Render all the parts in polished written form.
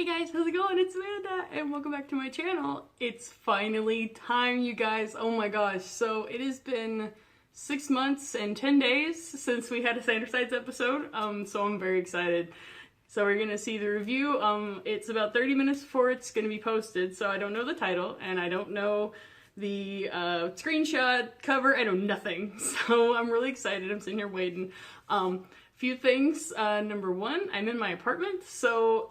Hey guys, how's it going? It's Amanda and welcome back to my channel. It's finally time, you guys. Oh my gosh. So it has been 6 months and 10 days since we had a Sandersides episode. So I'm very excited. So we're gonna see the review. It's about 30 minutes before it's gonna be posted, so I don't know the title and I don't know the screenshot, cover, I know nothing. So I'm really excited. I'm sitting here waiting. Few things. Number one, I'm in my apartment, so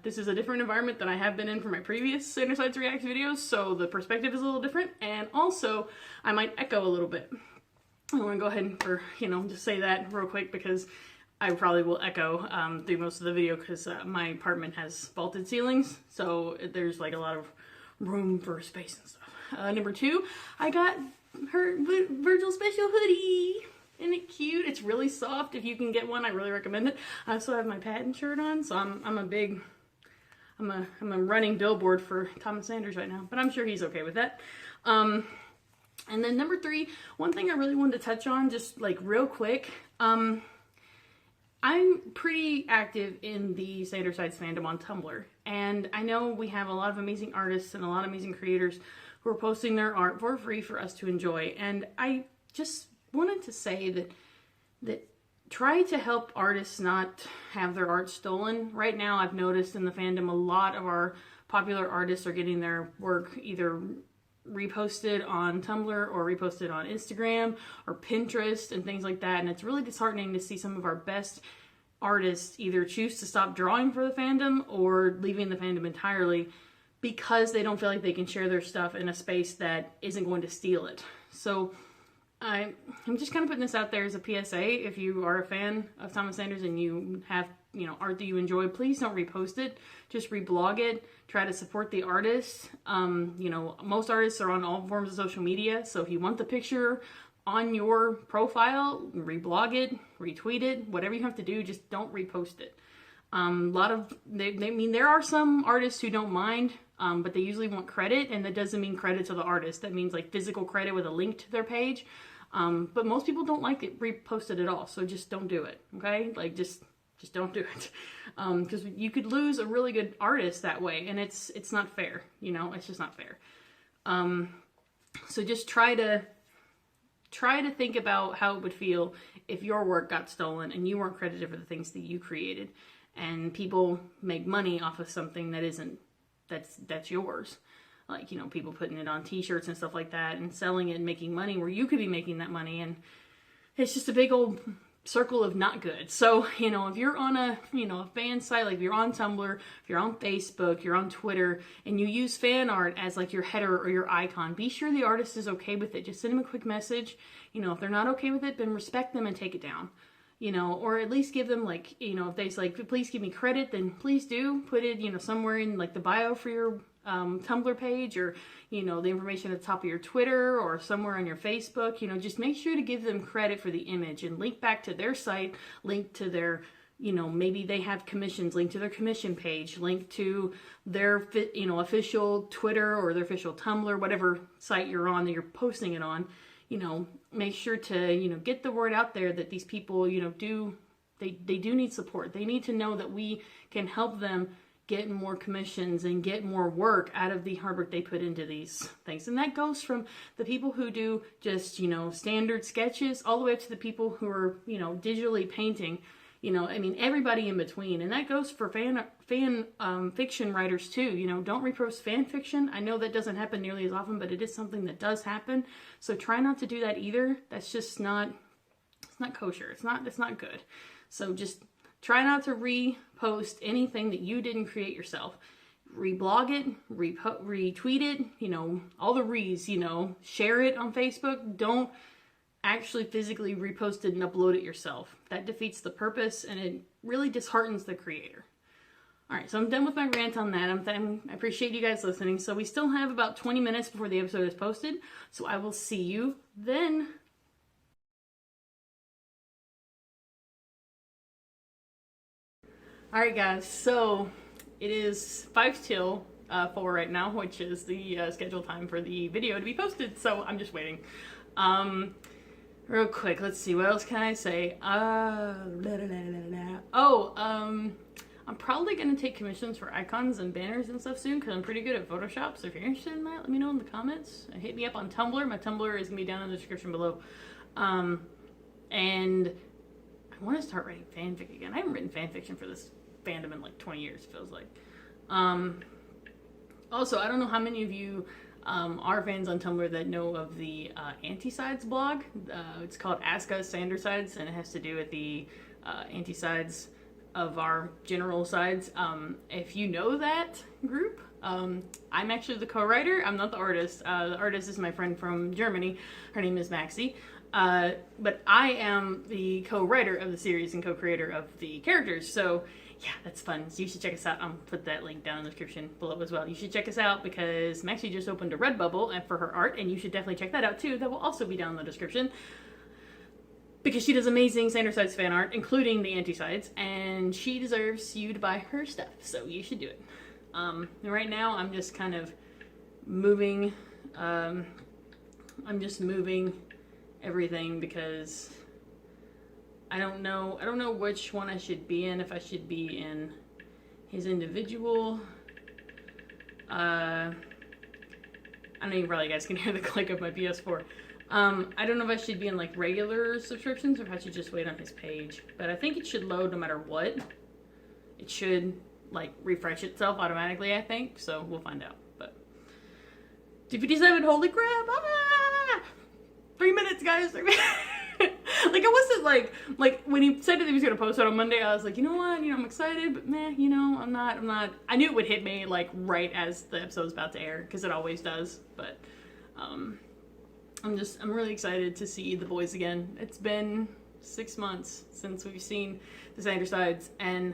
this is a different environment than I have been in for my previous Sandersides Reacts videos, so the perspective is a little different, and also I might echo a little bit. I want to go ahead and, just say that real quick because I probably will echo through most of the video because my apartment has vaulted ceilings, so there's like a lot of room for space and stuff. Number two, I got her Virgil special hoodie. Isn't it cute? It's really soft. If you can get one, I really recommend it. I also have my patent shirt on, so I'm a running billboard for Thomas Sanders right now, but I'm sure he's okay with that. And then number three, one thing I really wanted to touch on, just like real quick, I'm pretty active in the Sandersides fandom on Tumblr, and I know we have a lot of amazing artists and a lot of amazing creators who are posting their art for free for us to enjoy, and I just wanted to say that try to help artists not have their art stolen. Right now, I've noticed in the fandom a lot of our popular artists are getting their work either reposted on Tumblr or reposted on Instagram or Pinterest and things like that, and it's really disheartening to see some of our best artists either choose to stop drawing for the fandom or leaving the fandom entirely because they don't feel like they can share their stuff in a space that isn't going to steal it. So I'm just kind of putting this out there as a PSA. If you are a fan of Thomas Sanders and you have, art that you enjoy, please don't repost it. Just reblog it. Try to support the artist. Most artists are on all forms of social media, so if you want the picture on your profile, reblog it, retweet it, whatever you have to do, just don't repost it. There are some artists who don't mind, but they usually want credit, and that doesn't mean credit to the artist. That means like physical credit with a link to their page. But most people don't like it reposted at all, so just don't do it, okay? Like, just don't do it. Because you could lose a really good artist that way, and it's not fair, it's just not fair. So just try to think about how it would feel if your work got stolen and you weren't credited for the things that you created, and people make money off of something that's yours. Like, people putting it on t-shirts and stuff like that and selling it and making money where you could be making that money, and it's just a big old circle of not good. So, if you're on a fan site, like if you're on Tumblr, if you're on Facebook, you're on Twitter, and you use fan art as like your header or your icon, be sure the artist is okay with it. Just send them a quick message. If they're not okay with it, then respect them and take it down. Or at least give them like, if they say like, please give me credit, then please do put it, somewhere in like the bio for your Tumblr page, or the information at the top of your Twitter or somewhere on your Facebook. Just make sure to give them credit for the image and link back to their site, link to their, maybe they have commissions, link to their commission page, link to their official Twitter or their official Tumblr, whatever site you're on that you're posting it on. Make sure to get the word out there that these people they do need support. They need to know that we can help them get more commissions and get more work out of the hard work they put into these things. And that goes from the people who do just, standard sketches all the way up to the people who are, digitally painting, everybody in between. And that goes for fan fiction writers too. Don't repost fan fiction. I know that doesn't happen nearly as often, but it is something that does happen. So try not to do that either. That's just it's not kosher. It's not good. So just try not to repost anything that you didn't create yourself. Reblog it, retweet it, all the re's, share it on Facebook. Don't actually physically repost it and upload it yourself. That defeats the purpose, and it really disheartens the creator. All right, so I'm done with my rant on that. I appreciate you guys listening. So we still have about 20 minutes before the episode is posted, so I will see you then. Alright guys, so it is 5 till 4 right now, which is the scheduled time for the video to be posted, so I'm just waiting. Real quick, let's see, what else can I say? I'm probably going to take commissions for icons and banners and stuff soon because I'm pretty good at Photoshop. So if you're interested in that, let me know in the comments. Hit me up on Tumblr. My Tumblr is going to be down in the description below. And I want to start writing fanfic again. I haven't written fanfiction for this fandom in like 20 years, it feels like. Also, I don't know how many of you are fans on Tumblr that know of the Anti-Sides blog. It's called Ask Us Sandersides, and it has to do with the anti-sides of our general sides. If you know that group, I'm actually the co-writer. I'm not the artist. The artist is my friend from Germany. Her name is Maxie. But I am the co-writer of the series and co-creator of the characters. So yeah, that's fun. So you should check us out. I'll put that link down in the description below as well. You should check us out because Maxie just opened a Redbubble and for her art, and you should definitely check that out too. That will also be down in the description because she does amazing Sandersides fan art, including the anti-sides, and she deserves you to buy her stuff. So you should do it. Right now, I'm just kind of moving. I'm just moving everything because I don't know which one I should be in. If I should be in his individual. I know you probably guys can hear the click of my PS4. I don't know if I should be in like regular subscriptions or if I should just wait on his page. But I think it should load no matter what. It should like refresh itself automatically, I think. So we'll find out. But 257, holy crap! 3 minutes, guys. 3 minutes. Like, I wasn't like when he said that he was gonna post it on Monday, I was like, you know what, I'm excited, but meh, I'm not. I knew it would hit me like right as the episode was about to air, because it always does. But I'm really excited to see the boys again. It's been 6 months since we've seen the Sandersides, and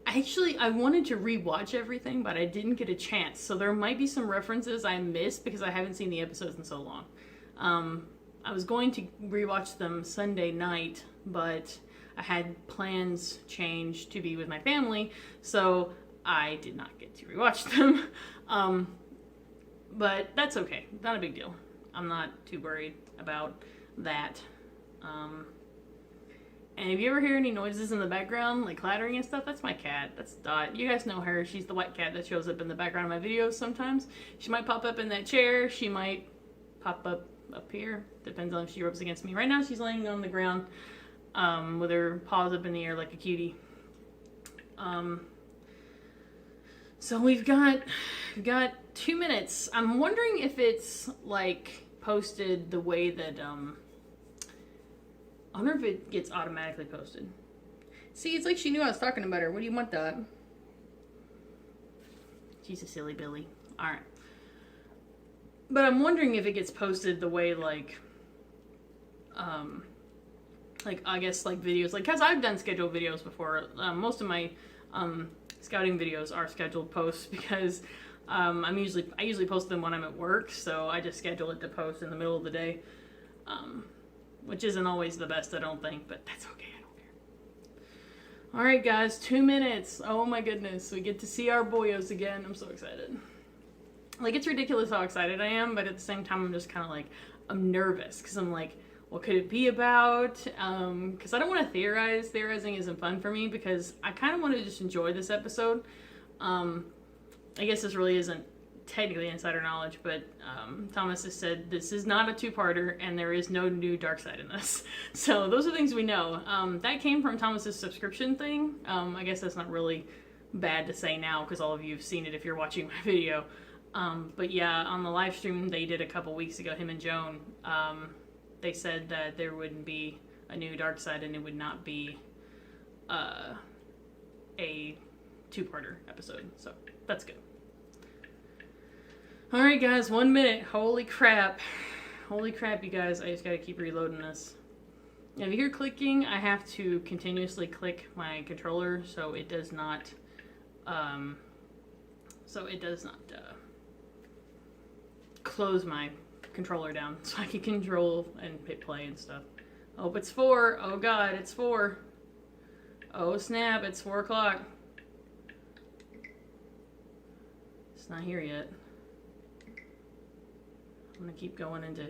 I wanted to rewatch everything, but I didn't get a chance. So there might be some references I missed because I haven't seen the episodes in so long. I was going to rewatch them Sunday night, but I had plans changed to be with my family, so I did not get to rewatch them. But that's okay. Not a big deal. I'm not too worried about that. And if you ever hear any noises in the background, like clattering and stuff, that's my cat. That's Dot. You guys know her. She's the white cat that shows up in the background of my videos sometimes. She might pop up in that chair. She might pop up here. Depends on if she rubs against me. Right now she's laying on the ground with her paws up in the air like a cutie. So we've got 2 minutes. I'm wondering if it's like posted the way that I wonder if it gets automatically posted. See, it's like she knew I was talking about her. What do you want, Dot? She's a silly Billy. Alright. But I'm wondering if it gets posted the way like I guess like videos, like, cause I've done scheduled videos before. Most of my scouting videos are scheduled posts because I usually post them when I'm at work, so I just schedule it to post in the middle of the day, which isn't always the best, I don't think, but that's okay. I don't care. All right, guys, 2 minutes. Oh my goodness, we get to see our boyos again. I'm so excited. Like, it's ridiculous how excited I am, but at the same time, I'm just kind of like, I'm nervous, because I'm like, what could it be about? Because I don't want to theorize. Theorizing isn't fun for me, because I kind of want to just enjoy this episode. I guess this really isn't technically insider knowledge, but Thomas has said this is not a two-parter, and there is no new dark side in this. So those are things we know. That came from Thomas's subscription thing. I guess that's not really bad to say now, because all of you have seen it if you're watching my video. But yeah, on the live stream they did a couple weeks ago, him and Joan, they said that there wouldn't be a new dark side and it would not be a two-parter episode, so that's good. Alright guys, 1 minute. Holy crap. Holy crap, you guys. I just gotta keep reloading this. Now, if you hear clicking, I have to continuously click my controller so it does not close my controller down so I can control and hit play and stuff. Oh, it's 4. Oh god, it's 4. Oh snap, it's 4 o'clock. It's not here yet. I'm gonna keep going into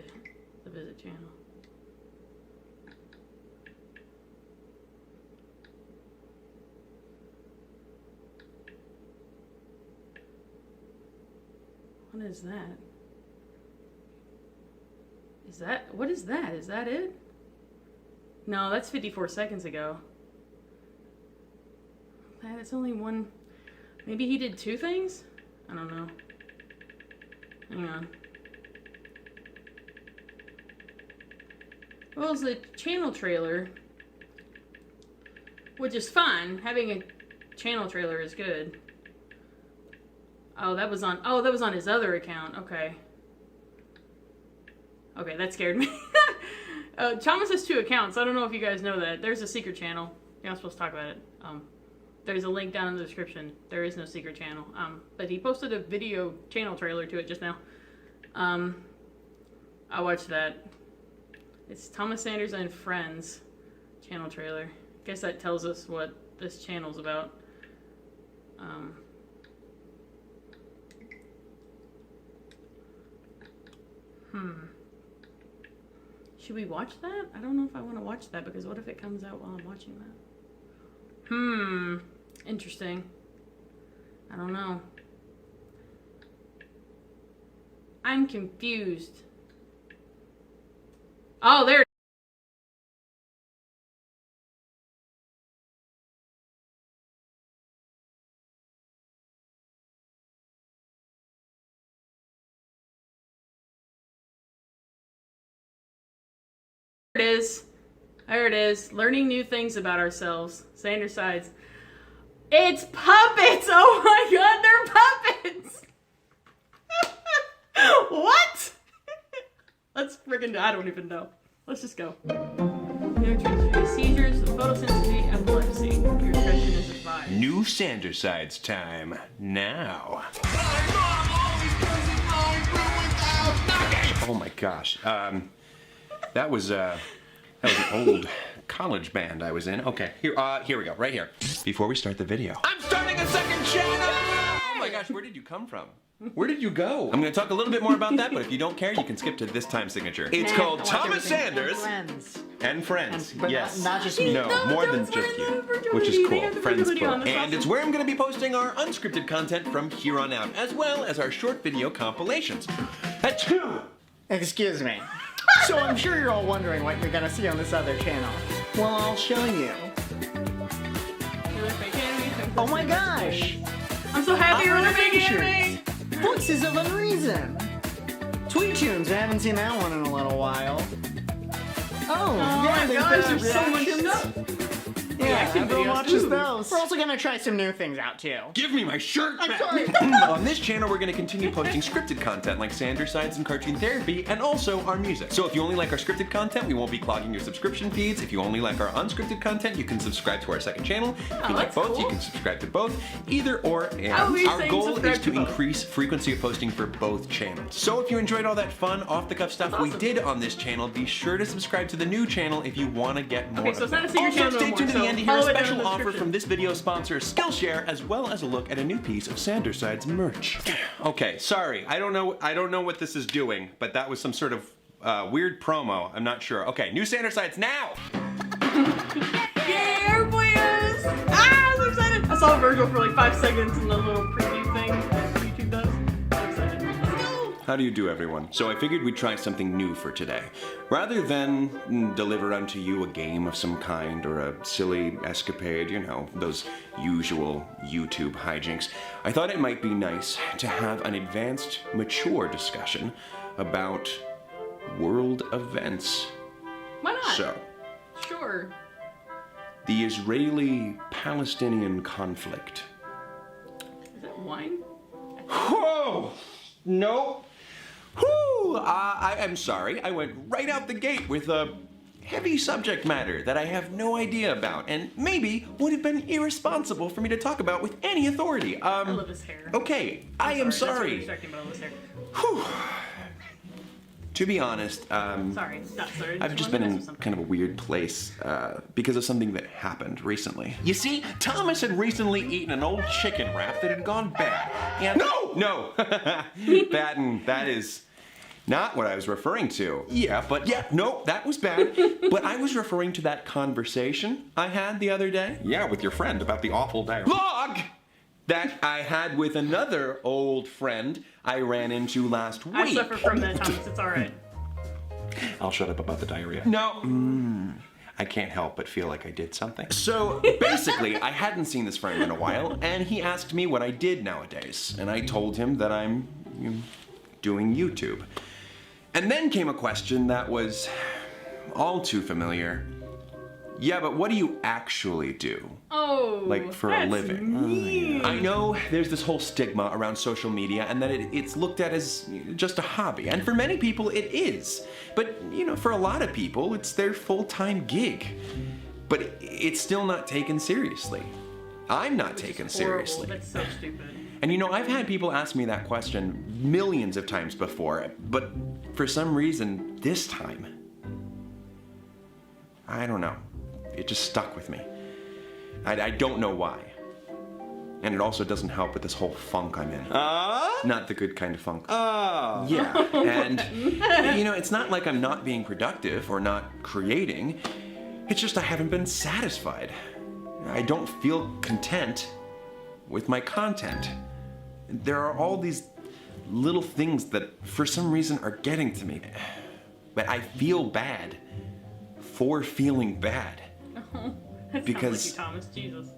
the visit channel. What is that? What is that? Is that it? No, that's 54 seconds ago. That's only one. Maybe he did 2 things? I don't know. Hang on. Well, it's a channel trailer, which is fine. Having a channel trailer is good. Oh, that was on his other account. Okay. Okay, that scared me. Thomas has 2 accounts. I don't know if you guys know that. There's a secret channel. You're not supposed to talk about it. There's a link down in the description. There is no secret channel. But he posted a video channel trailer to it just now. I watched that. It's Thomas Sanders and Friends channel trailer. Guess that tells us what this channel's about. Should we watch that? I don't know if I want to watch that, because what if it comes out while I'm watching that? Interesting. I don't know. I'm confused. Oh, there it is. There it is. Learning new things about ourselves. Sanders sides. It's puppets! Oh my god, they're puppets! What? Let's friggin' I don't even know. Let's just go. No treatment. Seizures, photosynthesis, epilepsy. Your discretion is advised. New Sandersides time now. Oh my gosh. That was an old college band I was in. Okay, here we go, right here. Before we start the video, I'm starting a second channel! Oh my gosh, where did you come from? Where did you go? I'm gonna talk a little bit more about that, but if you don't care, you can skip to this time signature. It's called Thomas Sanders and Friends. But yes. not just me. No, more than just you, which is cool. Friends Club. And it's where I'm gonna be posting our unscripted content from here on out, as well as our short video compilations. At 2. Excuse me. So I'm sure you're all wondering what you're gonna see on this other channel. Well, I'll show you. Oh my gosh! I'm so happy you're making anime! Voices of Unreason! Tweet Tunes, I haven't seen that one in a little while. Oh yeah, my gosh, there's so much reactions. stuff! Yeah, everyone videos, watches too. those. We're also gonna try some new things out too. Give me my shirt I'm back. sorry. On this channel, we're going to continue posting scripted content like Sandersides and Cartoon Therapy, and also our music. So if you only like our scripted content, we won't be clogging your subscription feeds. If you only like our unscripted content, you can subscribe to our second channel. If you like both, you can subscribe to both. Either or, and our goal is to increase frequency of posting for both channels. So if you enjoyed all that fun, off-the-cuff stuff we did on this channel, be sure to subscribe to the new channel if you want to get more. Okay, so it's not a secret channel stay no tuned more, to the so end to hear a follow it down in special the offer description. from this video sponsor, Skillshare, as well as a look at a new piece of Sandersides merch. Okay, sorry, I don't know what this is doing, but that was some sort of weird promo. I'm not sure. Okay, new Sandersides now. Yay, everybody is! Ah, I'm so excited! I saw Virgil for like 5 seconds in the little preview thing that YouTube does. I'm excited. Let's go! How do you do, everyone? So I figured we'd try something new for today. Rather than deliver unto you a game of some kind or a silly escapade, you know, those usual YouTube hijinks, I thought it might be nice to have an advanced, mature discussion about world events. Why not? So, Sure. the Israeli-Palestinian conflict. Is that wine? Whoa! No. Whew! I'm sorry. I went right out the gate with a heavy subject matter that I have no idea about, and maybe would have been irresponsible for me to talk about with any authority. I love his hair. Okay, I am That's really sorry. distracting about all this hair. Whew. To be honest, Sorry, not sorry. I've just been in kind of a weird place because of something that happened recently. You see, Thomas had recently eaten an old chicken wrap that had gone bad. And no, that is not what I was referring to. No, that was bad. But I was referring to that conversation I had the other day. Yeah, with your friend about the awful dialogue that I had with another old friend I ran into last week. I suffer from that, Thomas. It's all right. I'll shut up about the diarrhea. No. I can't help but feel like I did something. So basically, I hadn't seen this friend in a while, and he asked me what I did nowadays. And I told him that I'm doing YouTube. And then came a question that was all too familiar. Yeah, but what do you actually do? Oh, like for a living. Mean. I know there's this whole stigma around social media and that it's looked at as just a hobby. And for many people it is. But, for a lot of people it's their full-time gig. But it's still not taken seriously. I'm not taken seriously. That's so stupid. And I've had people ask me that question millions of times before, but for some reason this time, I don't know. It just stuck with me. I don't know why. And it also doesn't help with this whole funk I'm in. Not the good kind of funk. Yeah, and it's not like I'm not being productive or not creating. It's just I haven't been satisfied. I don't feel content with my content. There are all these little things that for some reason are getting to me. But I feel bad for feeling bad. That because sounds like you, Thomas. Jesus.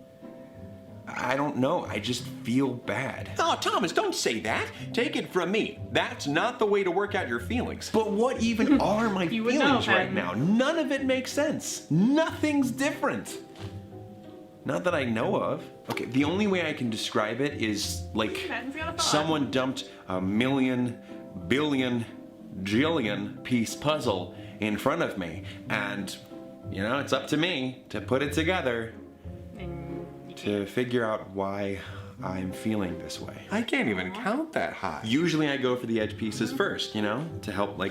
I don't know, I just feel bad. Oh, Thomas, don't say that. Take it from me. That's not the way to work out your feelings. But what even are my feelings right now? None of it makes sense. Nothing's different. Not that I know of. Okay, the only way I can describe it is like someone dumped a million, billion, jillion piece puzzle in front of me, and it's up to me to put it together to figure out why I'm feeling this way. I can't even count that high. Usually I go for the edge pieces first, to help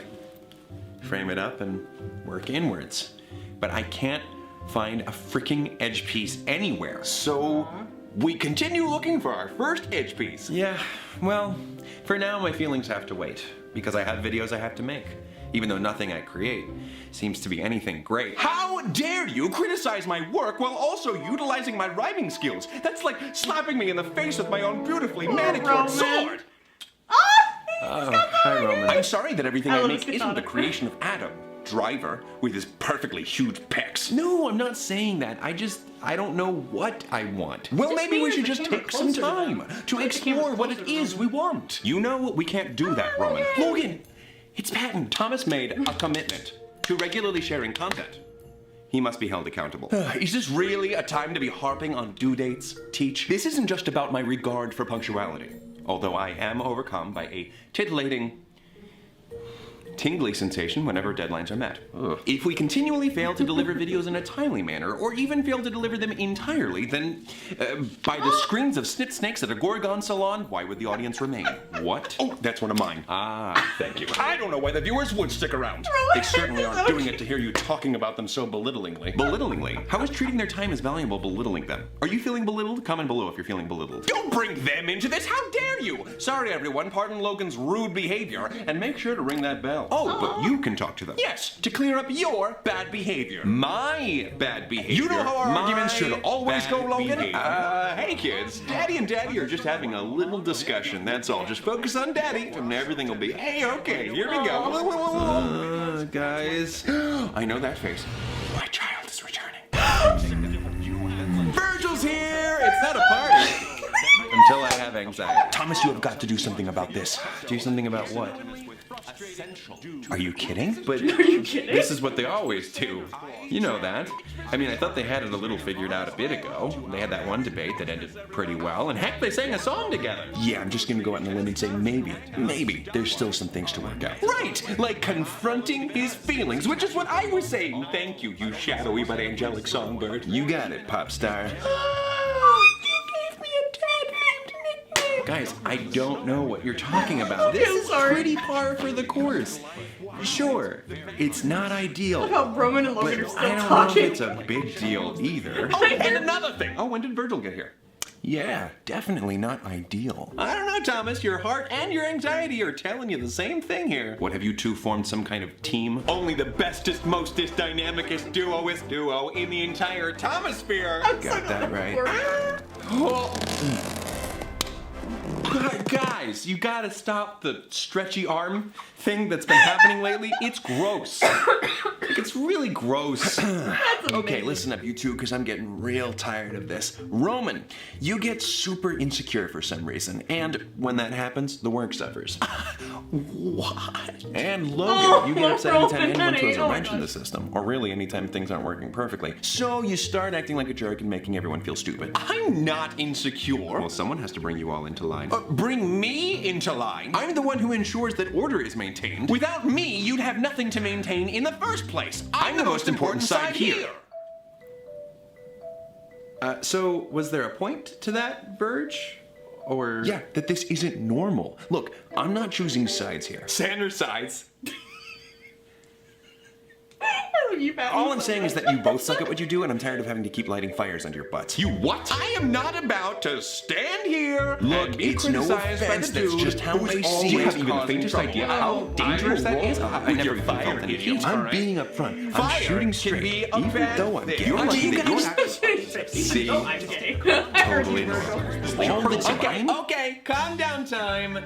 frame it up and work inwards. But I can't find a freaking edge piece anywhere. So we continue looking for our first edge piece. Yeah, well, for now my feelings have to wait because I have videos I have to make. Even though nothing I create seems to be anything great. How dare you criticize my work while also utilizing my rhyming skills? That's like slapping me in the face with my own beautifully manicured sword! Hi, Roman. I'm sorry that everything I make isn't the creation of Adam, Driver, with his perfectly huge pecs. No, I'm not saying that. I don't know what I want. Well, maybe we should just take some time to explore what it is we want. We can't do that, Roman. Logan! It's patent. Thomas made a commitment to regularly sharing content. He must be held accountable. Is this really a time to be harping on due dates, Teach? This isn't just about my regard for punctuality, although I am overcome by a titillating, tingly sensation whenever deadlines are met. Ugh. If we continually fail to deliver videos in a timely manner, or even fail to deliver them entirely, then by the screams of snit snakes at a Gorgon salon, why would the audience remain? What? Oh, that's one of mine. Thank you. I don't know why the viewers would stick around. They certainly aren't doing it to hear you talking about them so belittlingly. Belittlingly? How is treating their time as valuable belittling them? Are you feeling belittled? Comment below if you're feeling belittled. Don't bring them into this! How dare you! Sorry, everyone. Pardon Logan's rude behavior, and make sure to ring that bell. Oh, but you can talk to them. Yes, to clear up your bad behavior. My bad behavior. You know how our arguments should always go, Logan? Hey kids, Daddy and Daddy are just having a little discussion, that's all. Just focus on Daddy, and everything will be A-okay. Here we go. Guys. I know that face. My child is returning. Virgil's here! It's not a party. Until I have anxiety. Thomas, you have got to do something about this. Do something about what? Are you kidding? But Are you kidding? This is what they always do. You know that. I mean, I thought they had it a little figured out a bit ago. They had that one debate that ended pretty well, and heck, they sang a song together. Yeah, I'm just gonna go out on a limb and say maybe, there's still some things to work out. Right! Like confronting his feelings, which is what I was saying. Thank you, you shadowy but angelic songbird. You got it, pop star. Guys, I don't know what you're talking about. This is pretty par for the course. Sure, it's not ideal. Look how Roman and Logan are still I don't talking. know if it's a big deal either. Oh, and another thing. Oh, when did Virgil get here? Yeah, definitely not ideal. I don't know, Thomas. Your heart and your anxiety are telling you the same thing here. What, have you two formed some kind of team? Only the bestest, mostest, dynamicest duo in the entire Thomosphere. I'm Got that right. Guys, you gotta stop the stretchy arm thing that's been happening lately. It's gross. It's really gross. Okay, listen up, you two, because I'm getting real tired of this. Roman, you get super insecure for some reason, and when that happens, the work suffers. What? And Logan, you get upset anytime anyone throws a wrench in the system, or really anytime things aren't working perfectly. So you start acting like a jerk and making everyone feel stupid. I'm not insecure. Well, someone has to bring you all into line. Bring me into line? I'm the one who ensures that order is maintained. Without me, you'd have nothing to maintain in the first place. I'm the most important side here. So, was there a point to that, Verge? Or... Yeah, that this isn't normal. Look, I'm not choosing sides here. Sanders sides. All I'm saying is that you both suck at what you do, and I'm tired of having to keep lighting fires under your butts. You what? I am not about to stand here. Look, it's no offense. That's just how I see it. Do you have even the faintest idea how dangerous that is? I never even felt any heat. I'm being upfront. I'm shooting straight, even though I'm gay. You're lucky that you're See? I'm gay. Totally normal. Okay, calm down time.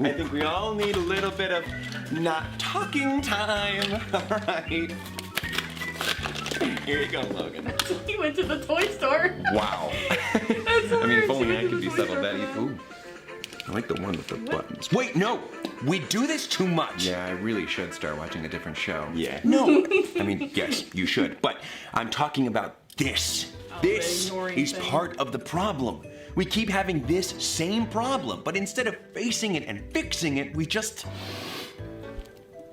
I think we all need a little bit of not talking time. All right. Here you go, Logan. He went to the toy store. Wow. I mean, if only I could be settled that easy. Ooh. I like the one with the buttons. Wait, no! We do this too much! Yeah, I really should start watching a different show. Yeah. No! I mean, yes, you should. But I'm talking about this. This is part of the problem. We keep having this same problem, but instead of facing it and fixing it, we just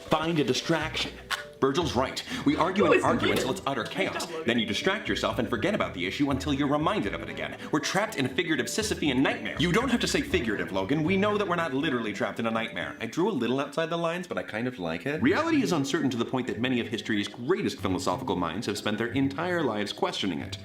find a distraction. Virgil's right. We argue and argue until it's utter chaos. Then you distract yourself and forget about the issue until you're reminded of it again. We're trapped in a figurative Sisyphean nightmare. You don't have to say figurative, Logan. We know that we're not literally trapped in a nightmare. I drew a little outside the lines, but I kind of like it. Reality is uncertain to the point that many of history's greatest philosophical minds have spent their entire lives questioning it.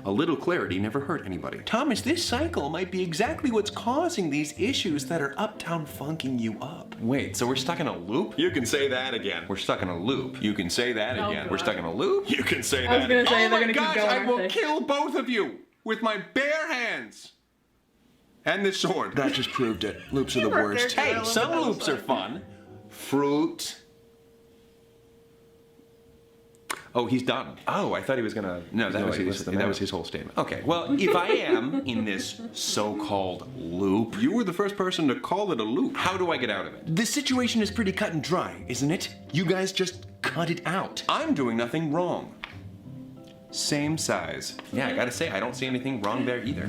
A little clarity never hurt anybody. Thomas, this cycle might be exactly what's causing these issues that are uptown funking you up. Wait, so we're stuck in a loop? You can say that again. We're stuck in a loop. You can say that again. We're stuck in a loop? You can say that. I was gonna say they're gonna keep going. I will kill both of you with my bare hands. And this sword. That just proved it. Loops are the worst. Hey, some loops are fun. Fruit. Oh, he's done. Oh, I thought he was gonna... No, that was his whole statement. Okay, well, if I am in this so-called loop... You were the first person to call it a loop. How do I get out of it? The situation is pretty cut and dry, isn't it? You guys just cut it out. I'm doing nothing wrong. Same size. Yeah, I gotta say, I don't see anything wrong there either.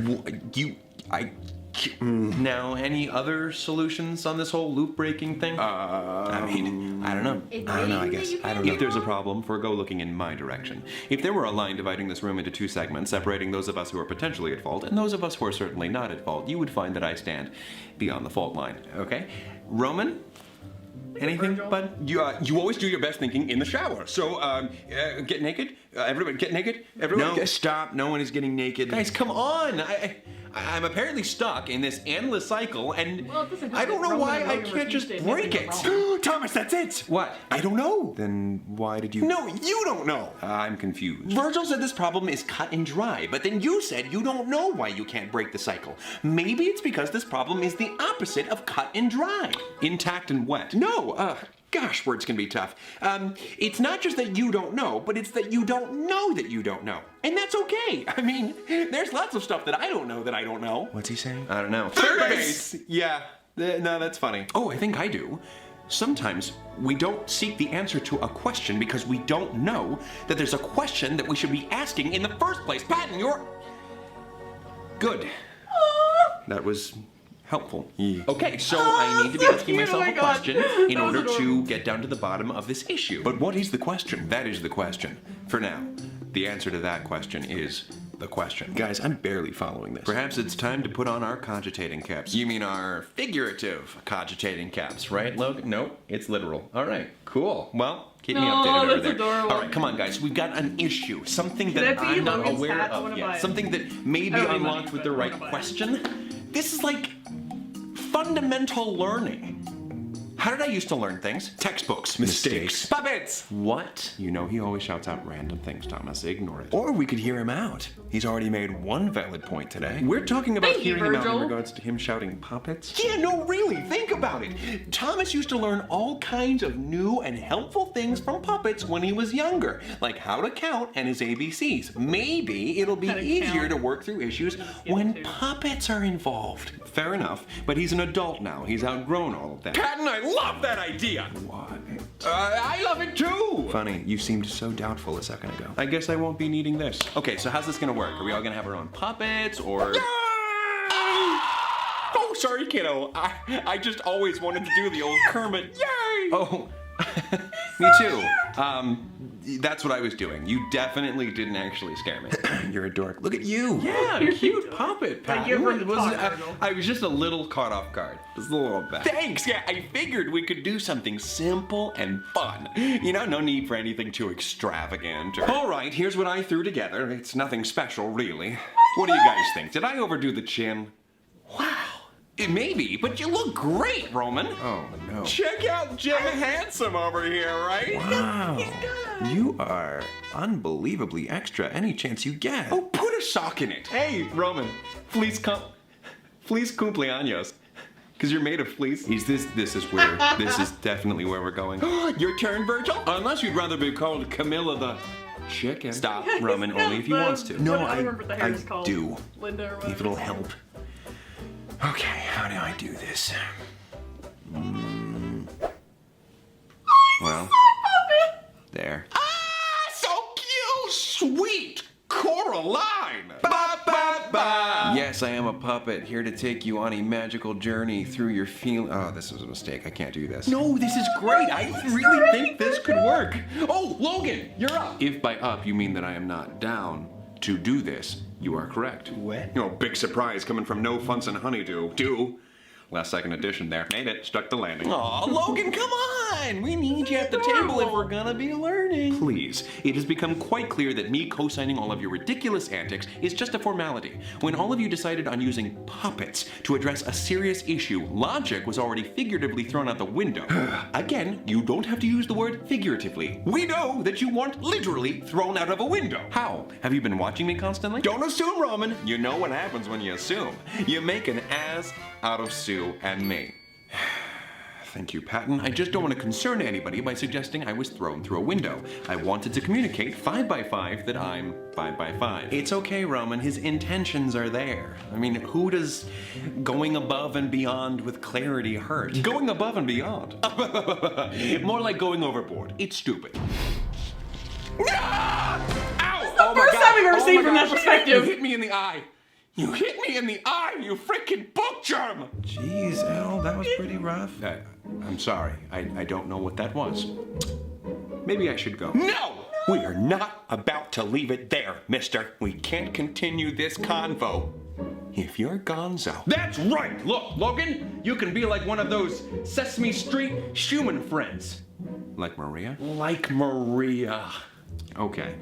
Now, any other solutions on this whole loop breaking thing? I mean, I don't know. I guess. I don't know. If there's a problem, go looking in my direction. If there were a line dividing this room into two segments, separating those of us who are potentially at fault and those of us who are certainly not at fault, you would find that I stand beyond the fault line, okay? Roman? Anything, bud? You always do your best thinking in the shower. So, get naked? Everybody get naked? Everyone no, stop. No one is getting naked. Guys, come on. I'm apparently stuck in this endless cycle, and I don't know why I can't just break it. Thomas, that's it. What? I don't know. Then why did you... No, you don't know. I'm confused. Virgil said this problem is cut and dry, but then you said you don't know why you can't break the cycle. Maybe it's because this problem is the opposite of cut and dry. Intact and wet. No, gosh, words can be tough. It's not just that you don't know, but it's that you don't know that you don't know. And that's okay. I mean, there's lots of stuff that I don't know that I don't know. What's he saying? I don't know. Third base! Yeah, no, that's funny. Oh, I think I do. Sometimes we don't seek the answer to a question because we don't know that there's a question that we should be asking in the first place. Patton, you're... Good. That was... helpful. Yeah. Okay, so I need to be asking myself a question in order to get down to the bottom of this issue. But what is the question? That is the question. For now, the answer to that question is the question. Guys, I'm barely following this. Perhaps it's time to put on our cogitating caps. You mean our figurative cogitating caps, right, Logan? Nope, it's literal. All right, cool. Well, keep me updated over there. Adorable. All right, come on, guys. We've got an issue. Something that I'm not aware of yet. Something that may be unlocked with the right question. This is like... fundamental learning. How did I used to learn things? Textbooks. Mistakes. Puppets! What? You know he always shouts out random things, Thomas. Ignore it. Or we could hear him out. He's already made one valid point today. We're talking about Thank you, hearing him out in Virgil. regards to him shouting puppets. Yeah, no, really, think about it. Thomas used to learn all kinds of new and helpful things from puppets when he was younger, like how to count and his ABCs. Maybe it'll be How to easier count. to work through issues when puppets are involved. Fair enough, but he's an adult now. He's outgrown all of that. Patton, I love that idea! What? I love it too! Funny, you seemed so doubtful a second ago. I guess I won't be needing this. Okay, so how's this gonna work? Are we all gonna have our own puppets, or... Oh, sorry, kiddo. I just always wanted to do the old Kermit. Yay! Oh, me too. That's what I was doing. You definitely didn't actually scare me. You're a dork. Look at you. Yeah, cute puppet, Pat. you're from the top, I was just a little caught off guard. Just a little bit. Thanks. Yeah, I figured we could do something simple and fun. You know, no need for anything too extravagant. All right, here's what I threw together. It's nothing special, really. What do you guys think? Did I overdo the chin? Wow. Maybe, but you look great, Roman. Oh, no. Check out Jim Handsome over here, right? Wow. You are unbelievably extra any chance you get. Oh, put a sock in it. Hey, Roman, fleece cumpleaños. Because you're made of fleece. This is weird. This is definitely where we're going. Your turn, Virgil? Unless you'd rather be called Camilla the Chicken. Stop, Roman, only if he wants to. No, I do. Linda or If whatever. it'll help. Okay, how do I do this? Well, there. Ah, so cute! Sweet Coraline! Ba, ba, ba. Yes, I am a puppet, here to take you on a magical journey through your Oh, this was a mistake. I can't do this. No, this is great. I really think this could work. Oh, Logan, you're up. If by up you mean that I am not down to do this, you are correct. What? You know, big surprise coming from No Funson Honeydew. Last second edition there. Made it. Stuck the landing. Aw, Logan, come on! We need you at the table if we're gonna be learning. Please. It has become quite clear that me co-signing all of your ridiculous antics is just a formality. When all of you decided on using puppets to address a serious issue, logic was already figuratively thrown out the window. Again, you don't have to use the word figuratively. We know that you weren't literally thrown out of a window. How? Have you been watching me constantly? Don't assume, Roman. You know what happens when you assume. You make an ass out of Sue and me. Thank you, Patton. I just don't want to concern anybody by suggesting I was thrown through a window. I wanted to communicate 5 by 5 that I'm 5 by 5. It's okay, Roman. His intentions are there. I mean, who does going above and beyond with clarity hurt? Going above and beyond? More like going overboard. It's stupid. Ah! Ow! The first time we've ever seen from that perspective. You hit me in the eye. You hit me in the eye, you freaking book germ! Jeez, Al, that was pretty rough. I'm sorry. I don't know what that was. Maybe I should go. No! We are not about to leave it there, mister. We can't continue this convo if you're gonzo. That's right! Look, Logan, you can be like one of those Sesame Street Schumann friends. Like Maria? Like Maria. Okay.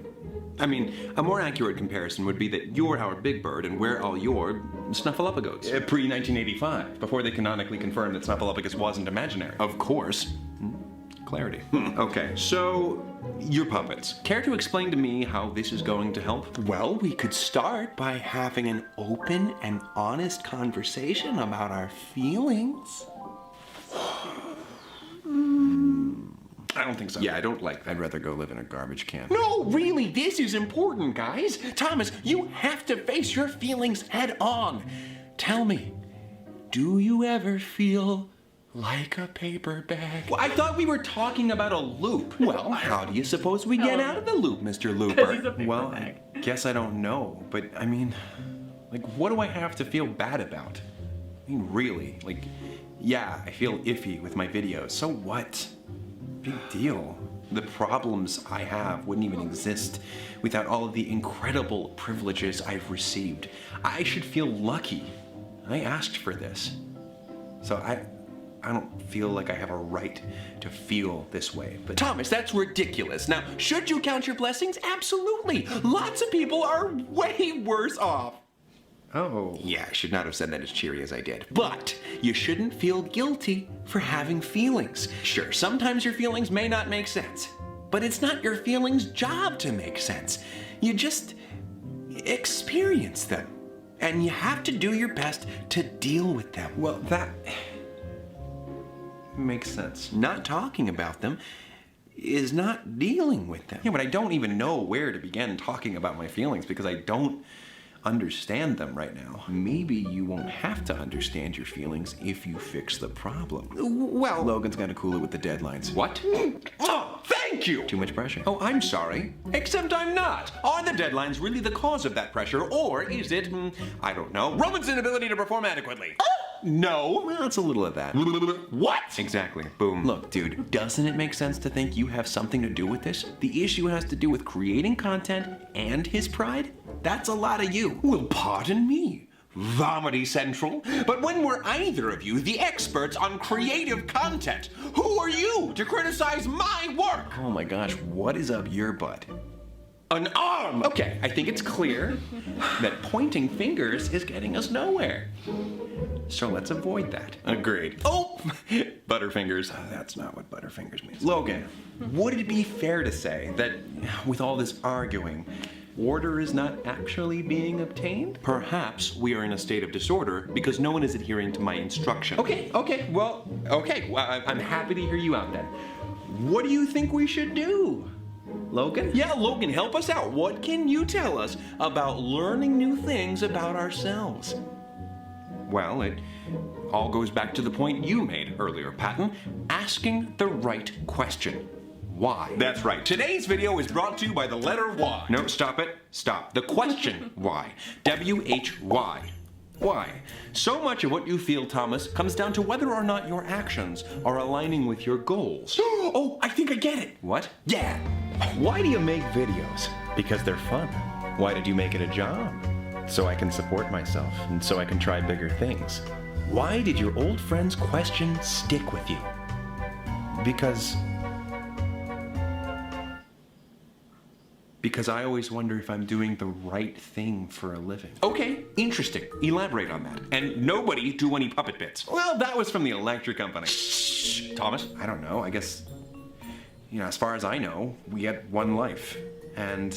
I mean, a more accurate comparison would be that you're our Big Bird and we're all your Snuffleupagus. Pre-1985, before they canonically confirmed that Snuffleupagus wasn't imaginary. Of course. Clarity. Okay, so your puppets. Care to explain to me how this is going to help? Well, we could start by having an open and honest conversation about our feelings. I don't think so. Yeah, I don't like that. I'd rather go live in a garbage can. No, really, this is important, guys. Thomas, you have to face your feelings head on. Tell me, do you ever feel like a paper bag? Well, I thought we were talking about a loop. Well, how do you suppose we get out of the loop, Mr. Looper? He's a paper Well, bag. I guess I don't know, but I mean, like, what do I have to feel bad about? I mean, really, like, yeah, I feel iffy with my videos. So what? Big deal. The problems I have wouldn't even exist without all of the incredible privileges I've received. I should feel lucky. I asked for this. So I don't feel like I have a right to feel this way. But Thomas, that's ridiculous. Now, should you count your blessings? Absolutely. Lots of people are way worse off. Oh. Yeah, I should not have said that as cheery as I did. But you shouldn't feel guilty for having feelings. Sure, sometimes your feelings may not make sense, but it's not your feelings' job to make sense. You just experience them, and you have to do your best to deal with them. Well, that makes sense. Not talking about them is not dealing with them. Yeah, but I don't even know where to begin talking about my feelings because I don't understand them right now. Maybe you won't have to understand your feelings if you fix the problem. Well, Logan's gonna cool it with the deadlines. What? Oh, thank you! Too much pressure. Oh, I'm sorry. Except I'm not. Are the deadlines really the cause of that pressure, or is it, I don't know, Roman's inability to perform adequately? No. Well, it's a little of that. What? Exactly. Boom. Look, dude, doesn't it make sense to think you have something to do with this? The issue has to do with creating content and his pride? That's a lot of you. Well, pardon me, Vomity Central, but when were either of you the experts on creative content? Who are you to criticize my work? Oh my gosh, what is up your butt? An arm! Okay, I think it's clear that pointing fingers is getting us nowhere. So let's avoid that. Agreed. Oh! Butterfingers. That's not what Butterfingers means. Logan, would it be fair to say that with all this arguing, order is not actually being obtained? Perhaps we are in a state of disorder because no one is adhering to my instruction. Okay, well, I'm happy to hear you out then. What do you think we should do? Logan? Yeah, Logan, help us out. What can you tell us about learning new things about ourselves? Well, it all goes back to the point you made earlier, Patton. Asking the right question. Why? That's right. Today's video is brought to you by the letter Y. No, stop it. Stop. The question why. W-H-Y. Why? So much of what you feel, Thomas, comes down to whether or not your actions are aligning with your goals. Oh, I think I get it. What? Yeah. Why do you make videos? Because they're fun. Why did you make it a job? So I can support myself and so I can try bigger things. Why did your old friend's question stick with you? Because I always wonder if I'm doing the right thing for a living. Okay, interesting. Elaborate on that. And nobody do any puppet bits. Well, that was from the electric company. Shh, Thomas. I don't know. I guess, as far as I know, we had one life. And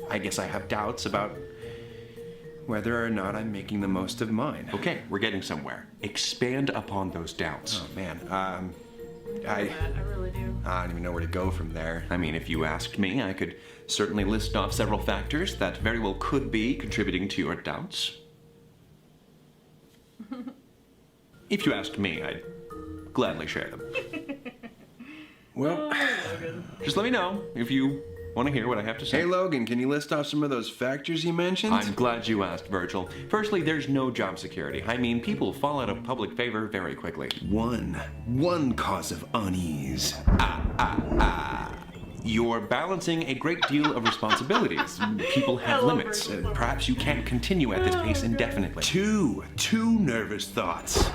I guess I have doubts about whether or not I'm making the most of mine. Okay, we're getting somewhere. Expand upon those doubts. Oh, man. I really do. I don't even know where to go from there. I mean, if you asked me, I could certainly list off several factors that very well could be contributing to your doubts. If you asked me, I'd gladly share them. Well, just let me know if you want to hear what I have to say. Hey, Logan, can you list off some of those factors you mentioned? I'm glad you asked, Virgil. Firstly, there's no job security. I mean, people fall out of public favor very quickly. One cause of unease. You're balancing a great deal of responsibilities. People have limits. Perhaps you can't continue at this pace indefinitely. Two nervous thoughts.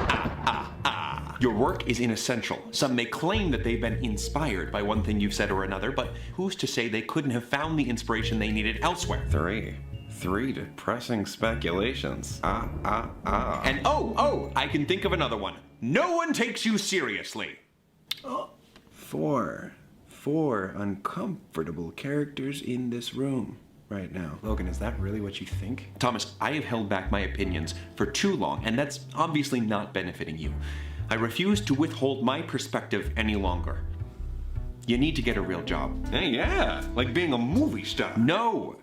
Your work is inessential. Some may claim that they've been inspired by one thing you've said or another, but who's to say they couldn't have found the inspiration they needed elsewhere? Three depressing speculations. And I can think of another one. No one takes you seriously. Four uncomfortable characters in this room right now. Logan, is that really what you think? Thomas, I have held back my opinions for too long, and that's obviously not benefiting you. I refuse to withhold my perspective any longer. You need to get a real job. Hey, yeah, like being a movie star. No,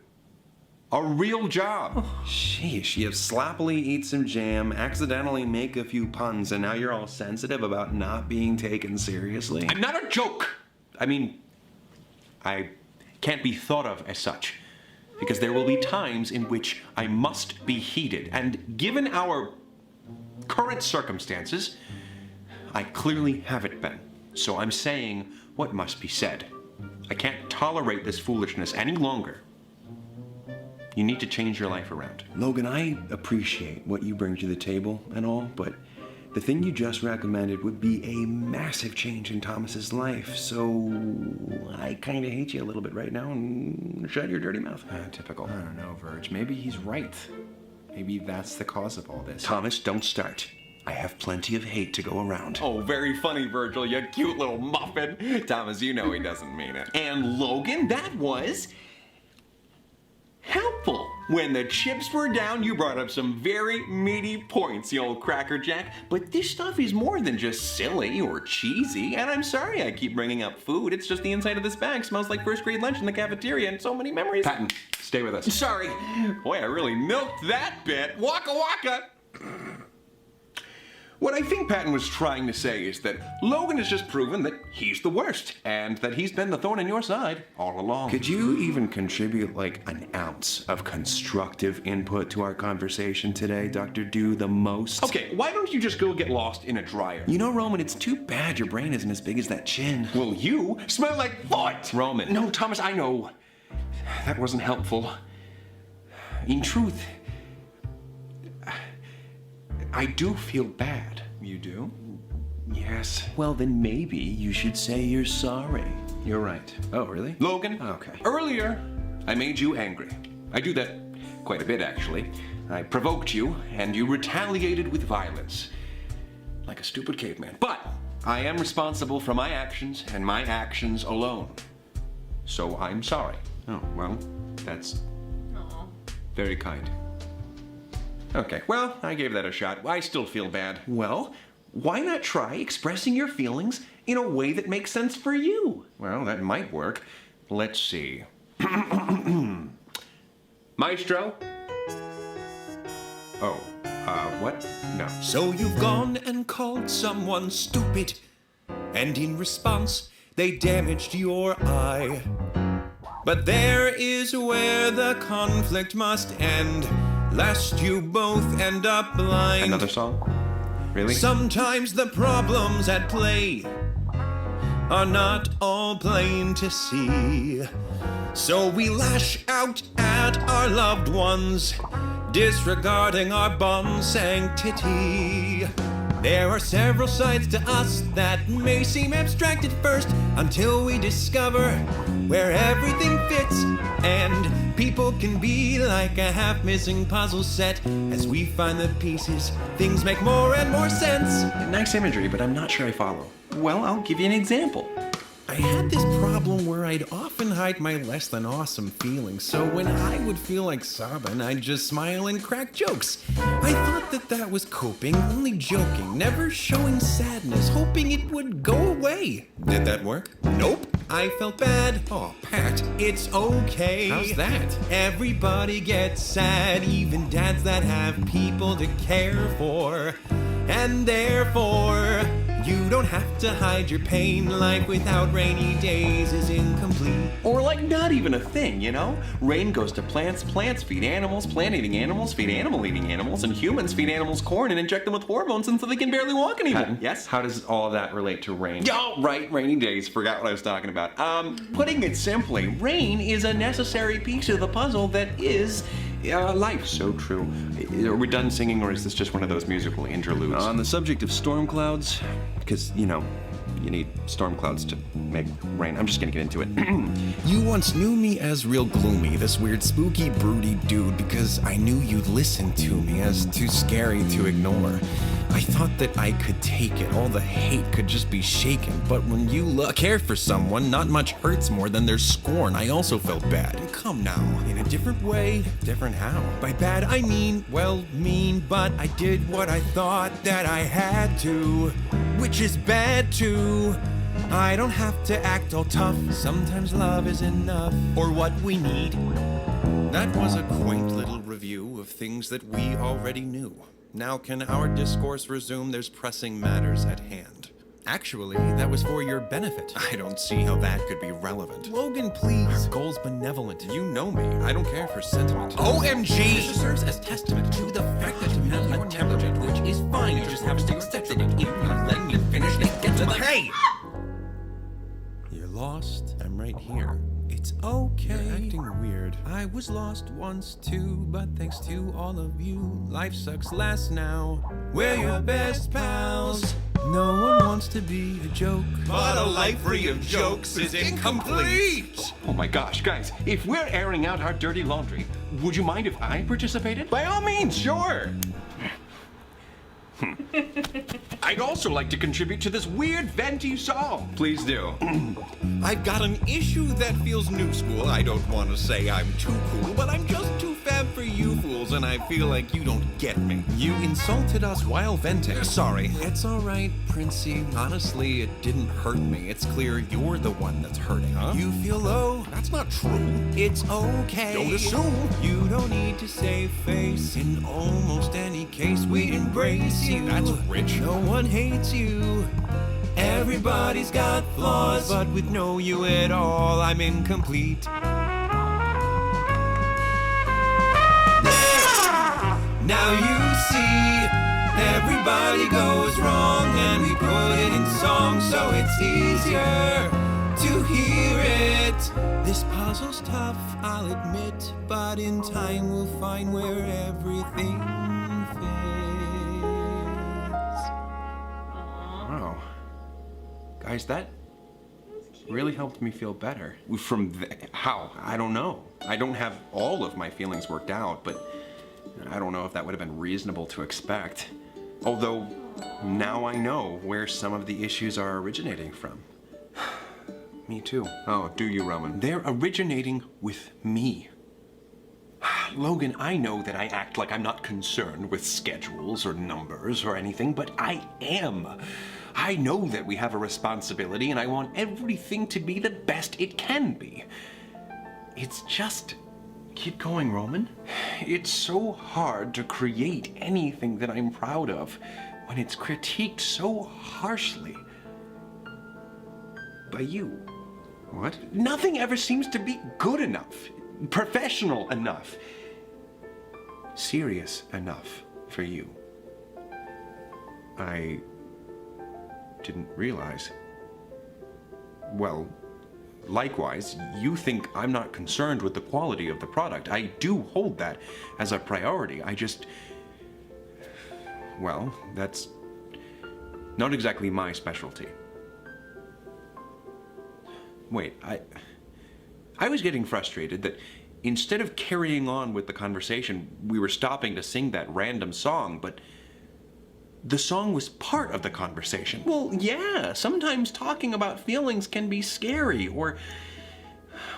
a real job. Sheesh, you sloppily eat some jam, accidentally make a few puns, and now you're all sensitive about not being taken seriously. I'm not a joke. I mean, I can't be thought of as such, because there will be times in which I must be heated, and given our current circumstances, I clearly haven't been. So I'm saying what must be said. I can't tolerate this foolishness any longer. You need to change your life around. Logan, I appreciate what you bring to the table and all, but the thing you just recommended would be a massive change in Thomas's life, so I kind of hate you a little bit right now and shut your dirty mouth. Typical. I don't know, Verge. Maybe he's right. Maybe that's the cause of all this. Thomas, don't start. I have plenty of hate to go around. Oh, very funny, Virgil, you cute little muffin. Thomas, you know he doesn't mean it. And Logan, that was helpful. When the chips were down, you brought up some very meaty points, you old crackerjack. But this stuff is more than just silly or cheesy. And I'm sorry I keep bringing up food. It's just the inside of this bag smells like first grade lunch in the cafeteria and so many memories. Patton, stay with us. Sorry. Boy, I really milked that bit. Waka waka. What I think Patton was trying to say is that Logan has just proven that he's the worst, and that he's been the thorn in your side all along. Could you even contribute like an ounce of constructive input to our conversation today, Dr. Do the most? Okay, why don't you just go get lost in a dryer? You know, Roman, it's too bad your brain isn't as big as that chin. Well, you smell like what? Roman. No, Thomas, I know. That wasn't helpful. In truth, I do feel bad. You do? Yes. Well, then maybe you should say you're sorry. You're right. Oh, really? Logan? Okay. Earlier, I made you angry. I do that quite a bit, actually. I provoked you, and you retaliated with violence. Like a stupid caveman. But I am responsible for my actions, and my actions alone. So I'm sorry. Oh, well, that's very kind. Okay, well, I gave that a shot. I still feel bad. Well, why not try expressing your feelings in a way that makes sense for you? Well, that might work. Let's see. Maestro? Oh, what? No. So you've gone and called someone stupid, and in response, they damaged your eye. But there is where the conflict must end, lest you both end up blind. Another song? Really? Sometimes the problems at play are not all plain to see. So we lash out at our loved ones, disregarding our bond sanctity. There are several sides to us that may seem abstract at first, until we discover where everything fits, and people can be like a half-missing puzzle set. As we find the pieces, things make more and more sense. Nice imagery, but I'm not sure I follow. Well, I'll give you an example. I had this problem where I'd often hide my less than awesome feelings, so when I would feel like sobbing, I'd just smile and crack jokes. I thought that was coping, only joking, never showing sadness, hoping it would go away. Did that work? Nope. I felt bad. Oh, Pat, it's okay. How's that? Everybody gets sad, even dads that have people to care for. And therefore, you don't have to hide your pain. Life without rainy days is incomplete. Or like not even a thing, you know? Rain goes to plants, plants feed animals, plant-eating animals feed animal-eating animals, and humans feed animals corn and inject them with hormones until they can barely walk anymore. Yes? How does all of that relate to rain? Oh, right, rainy days. Forgot what I was talking about. Putting it simply, rain is a necessary piece of the puzzle that is life. So true. Are we done singing, or is this just one of those musical interludes? On the subject of storm clouds, because, you know, you need storm clouds to make rain. I'm just gonna get into it. You once knew me as real gloomy, this weird, spooky, broody dude, because I knew you'd listen to me as too scary to ignore. I thought that I could take it, all the hate could just be shaken. But when you care for someone, not much hurts more than their scorn. I also felt bad. And come now, in a different way. Different how? By bad I mean, well, mean, but I did what I thought that I had to, which is bad too. I don't have to act all tough. Sometimes love is enough, or what we need. That was a quaint little review of things that we already knew. Now can our discourse resume? There's pressing matters at hand. Actually, that was for your benefit. I don't see how that could be relevant. Logan, please. Our goal's benevolent. You know me. I don't care for sentiment. OMG! This serves as testament to the fact that you have intelligent, which is fine. You just have to accept it. If you're not letting me finish, then get to the... Hey! You're lost. I'm right here. It's okay. You're acting weird. I was lost once too, but thanks to all of you, life sucks less now. We're your best pals. No one wants to be a joke. But a life free of jokes is incomplete. Oh my gosh, guys, if we're airing out our dirty laundry, would you mind if I participated? By all means, sure. I'd also like to contribute to this weird venti song. Please do. I've got an issue that feels new school. I don't want to say I'm too cool, but I'm just too fab for you fools, and I feel like you don't get me. You insulted us while venting. Sorry. It's all right, Princey. Honestly, it didn't hurt me. It's clear you're the one that's hurting. Huh? You feel low. That's not true. It's okay. Don't assume. You don't need to save face. In almost any case, we embrace you. That's rich. No one hates you. Everybody's got flaws, but with no you at all, I'm incomplete. Now you see, everybody goes wrong, and we put it in song so it's easier to hear it. This puzzle's tough, I'll admit, but in time we'll find where everything fits. Wow. Guys, that really helped me feel better. From how? I don't know. I don't have all of my feelings worked out, but I don't know if that would have been reasonable to expect. Although, now I know where some of the issues are originating from. Me too. Oh, do you, Roman? They're originating with me. Logan, I know that I act like I'm not concerned with schedules or numbers or anything, but I am. I know that we have a responsibility, and I want everything to be the best it can be. It's just... Keep going, Roman. It's so hard to create anything that I'm proud of when it's critiqued so harshly by you. What? Nothing ever seems to be good enough, professional enough, serious enough for you. I didn't realize. Well, likewise, you think I'm not concerned with the quality of the product. I do hold that as a priority. I just... Well, that's not exactly my specialty. Wait, I was getting frustrated that instead of carrying on with the conversation, we were stopping to sing that random song, but the song was part of the conversation. Well, yeah, sometimes talking about feelings can be scary or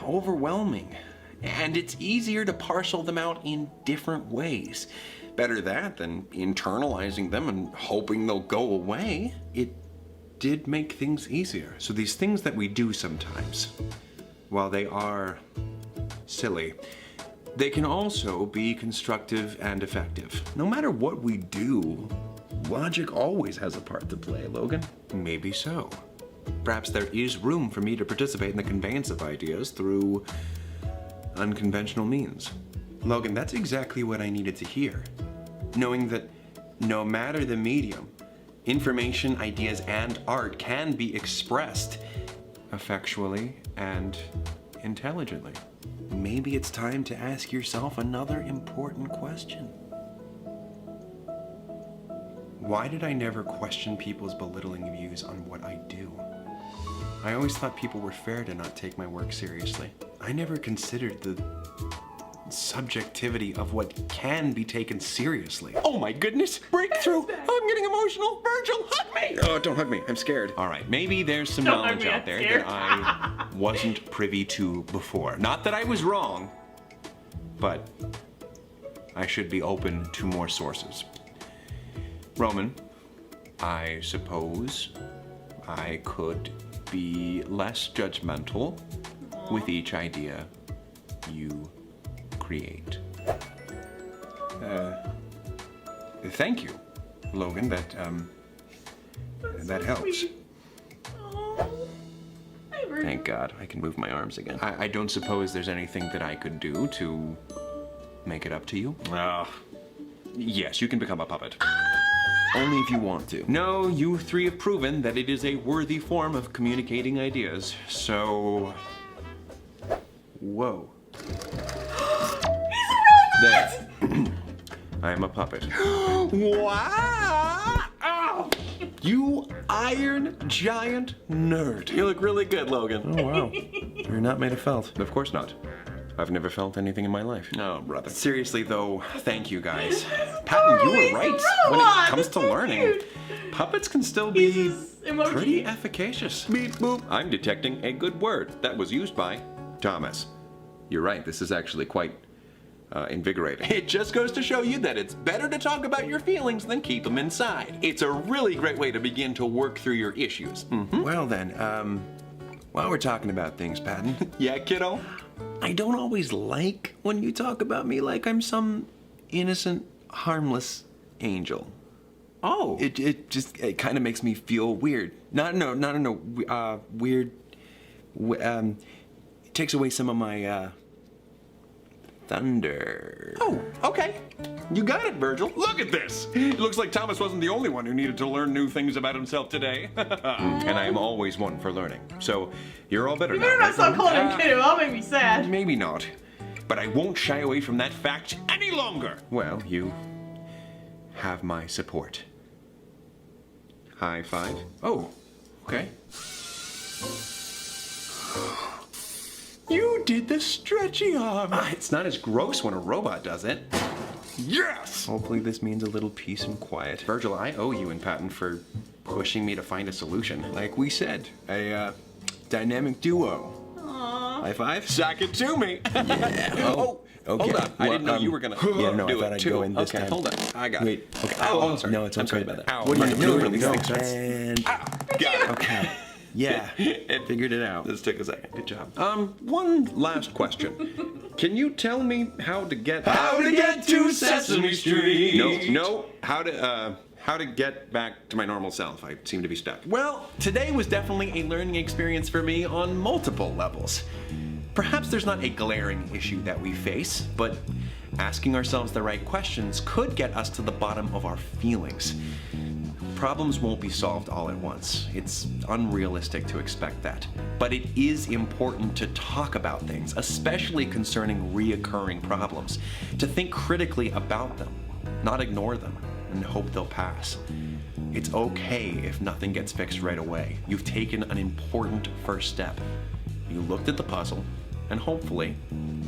overwhelming, and it's easier to parcel them out in different ways. Better that than internalizing them and hoping they'll go away. It did make things easier. So these things that we do sometimes, while they are silly, they can also be constructive and effective. No matter what we do, logic always has a part to play, Logan. Maybe so. Perhaps there is room for me to participate in the conveyance of ideas through unconventional means. Logan, that's exactly what I needed to hear. Knowing that no matter the medium, information, ideas, and art can be expressed effectually and intelligently. Maybe it's time to ask yourself another important question. Why did I never question people's belittling views on what I do? I always thought people were fair to not take my work seriously. I never considered the subjectivity of what can be taken seriously. Oh my goodness, breakthrough! I'm getting emotional. Virgil, hug me! Oh, don't hug me, I'm scared. All right, maybe there's some knowledge out there that I wasn't privy to before. Not that I was wrong, but I should be open to more sources. Roman, I suppose I could be less judgmental with each idea you create. Thank you, Logan. That helps. Thank God, I can move my arms again. I don't suppose there's anything that I could do to make it up to you? Yes, you can become a puppet. Only if you want to. No, you three have proven that it is a worthy form of communicating ideas, so... Whoa. There. I am a puppet. Wow! Oh. You iron giant nerd. You look really good, Logan. Oh, wow. You're not made of felt. Of course not. I've never felt anything in my life. Oh, brother. Seriously, though, thank you guys. Patton, you were right. When it comes to learning, puppets can still be pretty efficacious. Beep boop. I'm detecting a good word that was used by Thomas. You're right, this is actually quite invigorating. It just goes to show you that it's better to talk about your feelings than keep them inside. It's a really great way to begin to work through your issues. Well then, while we're talking about things, Patton. Yeah, kiddo? I don't always like when you talk about me like I'm some innocent, harmless angel. Oh. It kind of makes me feel weird. Weird. It takes away some of my thunder. Oh, okay. You got it, Virgil. Look at this. It looks like Thomas wasn't the only one who needed to learn new things about himself today. And I am always one for learning. So you're all better now. You better not stop calling him kiddo. That'll make me sad. Maybe not. But I won't shy away from that fact any longer. Well, you have my support. High five. Oh, okay. You did the stretchy arm. It's not as gross when a robot does it. Yes! Hopefully this means a little peace and quiet. Virgil, I owe you and Patton for pushing me to find a solution. Like we said, a dynamic duo. Aww. High five? Sack it to me. Yeah. Oh, okay. Hold on. I didn't know you were gonna Yeah, no, I do thought it I'd too. go in this okay, time. hold on. I got Wait, it. okay. Oh, Oh, I'm sorry. no, it's I'm okay. sorry about that. Ow, What are you doing? There we go. These things? And Got it. okay. Yeah, figured it out. This took a second. Good job. One last question. Can you tell me how to get to Sesame Street? No. How to get back to my normal self. I seem to be stuck. Well, today was definitely a learning experience for me on multiple levels. Perhaps there's not a glaring issue that we face, but asking ourselves the right questions could get us to the bottom of our feelings. Problems won't be solved all at once. It's unrealistic to expect that. But it is important to talk about things, especially concerning reoccurring problems, to think critically about them, not ignore them, and hope they'll pass. It's okay if nothing gets fixed right away. You've taken an important first step. You looked at the puzzle, and hopefully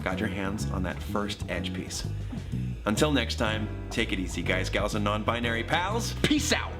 got your hands on that first edge piece. Until next time, take it easy, guys, gals, and non-binary pals. Peace out!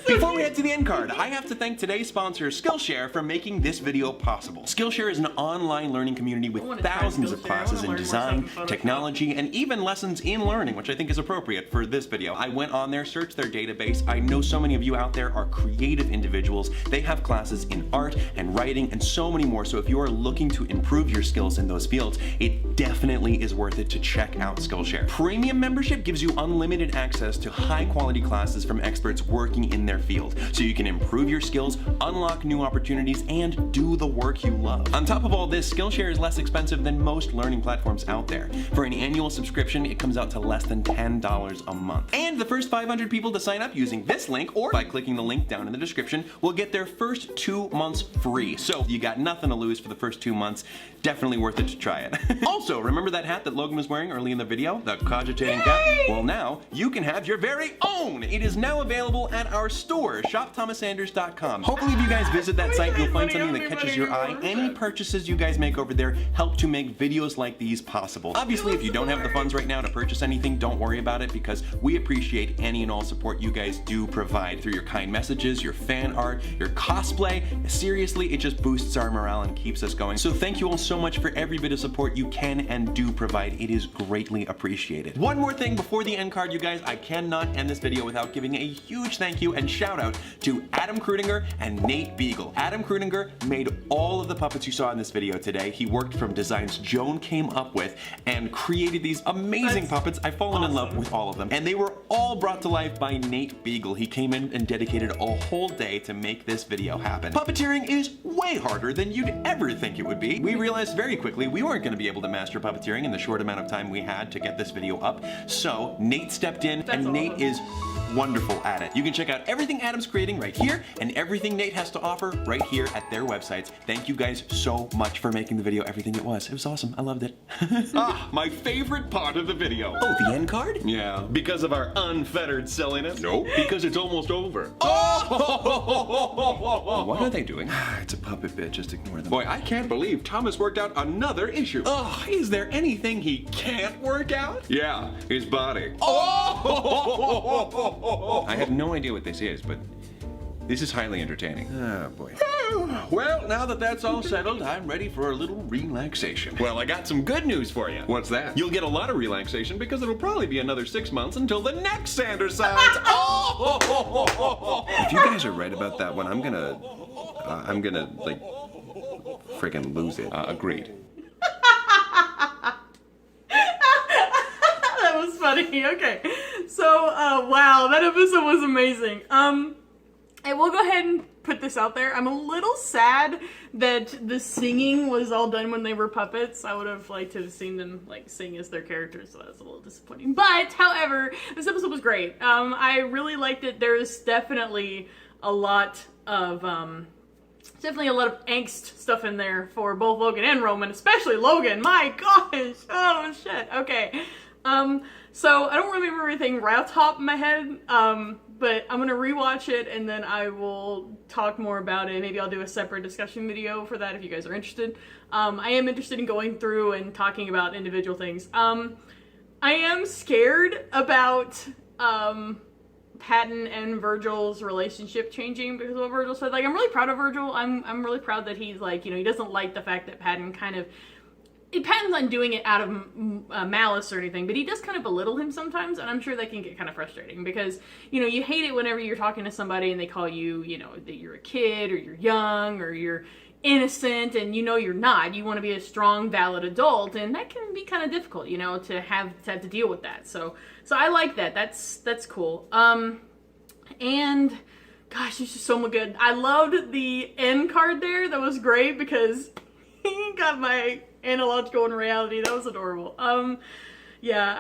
Before we head to the end card, I have to thank today's sponsor, Skillshare, for making this video possible. Skillshare is an online learning community with thousands of classes in design, technology, and even lessons in learning, which I think is appropriate for this video. I went on there, searched their database. I know so many of you out there are creative individuals. They have classes in art and writing and so many more. So if you are looking to improve your skills in those fields, it definitely is worth it to check out Skillshare. Premium membership gives you unlimited access to high-quality classes from experts working in their field, so you can improve your skills, unlock new opportunities, and do the work you love. On top of all this, Skillshare is less expensive than most learning platforms out there. For an annual subscription, it comes out to less than $10 a month. And the first 500 people to sign up using this link, or by clicking the link down in the description, will get their first 2 months free. So you got nothing to lose for the first 2 months. Definitely worth it to try it. Also, remember that hat that Logan was wearing early in the video? The cogitating cap? Well, now you can have your very own. It is now available at our store, shopthomassanders.com. Hopefully if you guys visit that site, you'll find something that catches your eye. Any purchases you guys make over there help to make videos like these possible. Obviously, if you don't have the funds right now to purchase anything, don't worry about it, because we appreciate any and all support you guys do provide through your kind messages, your fan art, your cosplay. Seriously, it just boosts our morale and keeps us going. So thank you all so much for every bit of support you can and do provide. It is greatly appreciated. One more thing before the end card, you guys, I cannot end this video without giving a huge thank you and shout out to Adam Krudinger and Nate Beagle. Adam Krudinger made all of the puppets you saw in this video today. He worked from designs Joan came up with and created these amazing puppets. I've fallen in love with all of them, and they were all brought to life by Nate Beagle. He came in and dedicated a whole day to make this video happen. Puppeteering is way harder than you'd ever think it would be. We realized very quickly we weren't going to be able to master puppeteering in the short amount of time we had to get this video up, so Nate stepped in, and Nate is wonderful at it. You can check out everything Adam's creating right here and everything Nate has to offer right here at their websites. Thank you guys so much for making the video everything it was. It was awesome. I loved it. My favorite part of the video. Oh, the end card? Yeah, because of our unfettered silliness. Nope. Because it's almost over. Oh! What are they doing? It's a puppet bit, just ignore them. Boy, I can't believe Thomas worked out another issue. Oh, is there anything he can't work out? Yeah, his body. Oh! I have no idea what this is, but this is highly entertaining. Oh, boy. Well, now that that's all settled, I'm ready for a little relaxation. Well, I got some good news for you. What's that? You'll get a lot of relaxation because it'll probably be another 6 months until the next Sanders Science. Oh! If you guys are right about that one, I'm gonna, like, friggin' lose it. Agreed. That was funny. Okay. So, wow, that episode was amazing. And we'll go ahead and put this out there. I'm a little sad that the singing was all done when they were puppets. I would have liked to have seen them like sing as their characters, so that's a little disappointing. But, however, this episode was great. I really liked it. There's definitely a lot of angst stuff in there for both Logan and Roman, especially Logan. My gosh! Oh shit. Okay. So I don't remember everything right off the top of my head. But I'm gonna rewatch it and then I will talk more about it. Maybe I'll do a separate discussion video for that if you guys are interested. I am interested in going through and talking about individual things. I am scared about Patton and Virgil's relationship changing because of what Virgil said. Like, I'm really proud of Virgil. I'm really proud that he's like, you know, he doesn't like the fact that Patton kind of, Patton's not doing it out of malice or anything, but he does kind of belittle him sometimes, and I'm sure that can get kind of frustrating because, you know, you hate it whenever you're talking to somebody and they call you, you know, that you're a kid or you're young or you're innocent, and you know you're not. You want to be a strong, valid adult, and that can be kind of difficult, you know, to have to deal with that. So I like that. That's cool. And gosh, it's just so good. I loved the end card there. That was great because he got my analogical in reality. That was adorable. Yeah,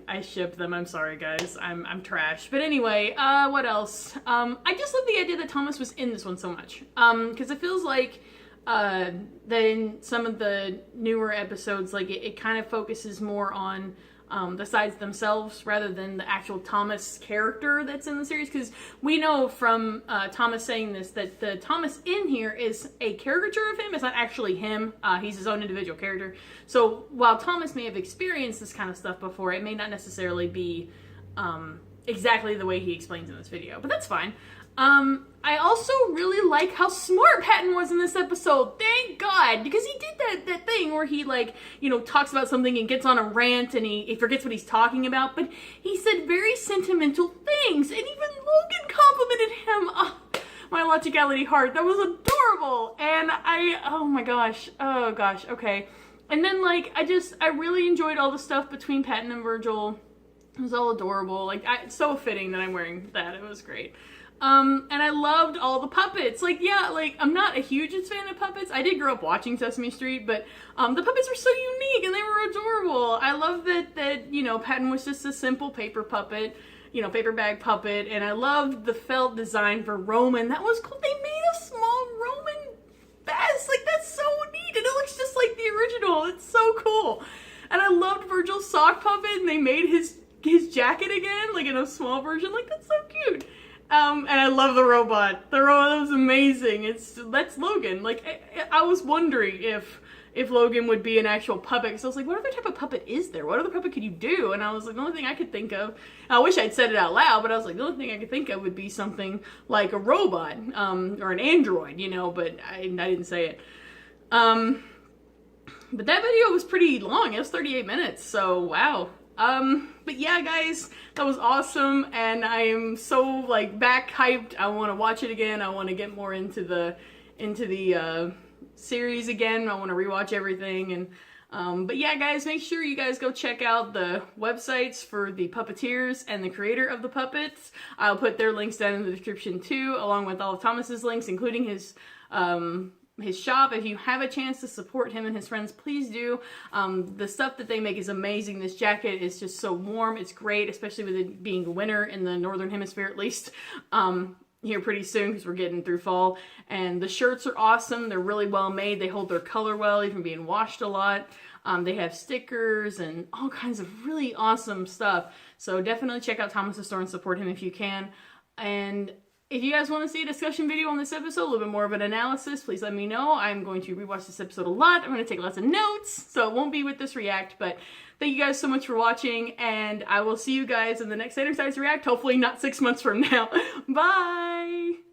I shipped them. I'm sorry, guys. I'm trash. But anyway, what else? I just love the idea that Thomas was in this one so much. Because it feels like that in some of the newer episodes, like it kind of focuses more on the sides themselves rather than the actual Thomas character that's in the series. Because we know from Thomas saying this that the Thomas in here is a caricature of him. It's not actually him. He's his own individual character. So while Thomas may have experienced this kind of stuff before, it may not necessarily be exactly the way he explains in this video. But that's fine. I also really like how smart Patton was in this episode. Thank God, because he did that thing where he, like, you know, talks about something and gets on a rant and he forgets what he's talking about, but he said very sentimental things, and even Logan complimented him. Oh, my logicality heart. That was adorable. And oh my gosh. Oh gosh. Okay. And then, like, I really enjoyed all the stuff between Patton and Virgil. It was all adorable. Like, it's so fitting that I'm wearing that. It was great. And I loved all the puppets. Like, yeah, like, I'm not a huge fan of puppets. I did grow up watching Sesame Street, but the puppets were so unique and they were adorable. I love that you know, Patton was just a simple paper puppet, you know, paper bag puppet, and I loved the felt design for Roman. That was cool. They made a small Roman vest. Like, that's so neat, and it looks just like the original. It's so cool. And I loved Virgil's sock puppet, and they made his jacket again, like in a small version. Like, that's so cute. And I love the robot. The robot was amazing. That's Logan. Like, I was wondering if Logan would be an actual puppet. So I was like, what other type of puppet is there? What other puppet could you do? And I was like, the only thing I could think of, I wish I'd said it out loud, but I was like, the only thing I could think of would be something like a robot, or an android, you know, but I didn't say it. But that video was pretty long. It was 38 minutes, so wow. But yeah, guys, that was awesome, and I am so, like, back hyped. I want to watch it again. I want to get more into the series again. I want to rewatch everything, and but yeah, guys, make sure you guys go check out the websites for the puppeteers and the creator of the puppets. I'll put their links down in the description too, along with all of Thomas's links, including his shop. If you have a chance to support him and his friends, please do. The stuff that they make is amazing. This jacket is just so warm. It's great, especially with it being winter in the northern hemisphere, at least. Here pretty soon, because we're getting through fall. And the shirts are awesome. They're really well made. They hold their color well, even being washed a lot. They have stickers and all kinds of really awesome stuff. So definitely check out Thomas's store and support him if you can. And if you guys want to see a discussion video on this episode, a little bit more of an analysis, please let me know. I'm going to rewatch this episode a lot. I'm going to take lots of notes, so it won't be with this react, but thank you guys so much for watching, and I will see you guys in the next Standard Size React, hopefully not 6 months from now. Bye!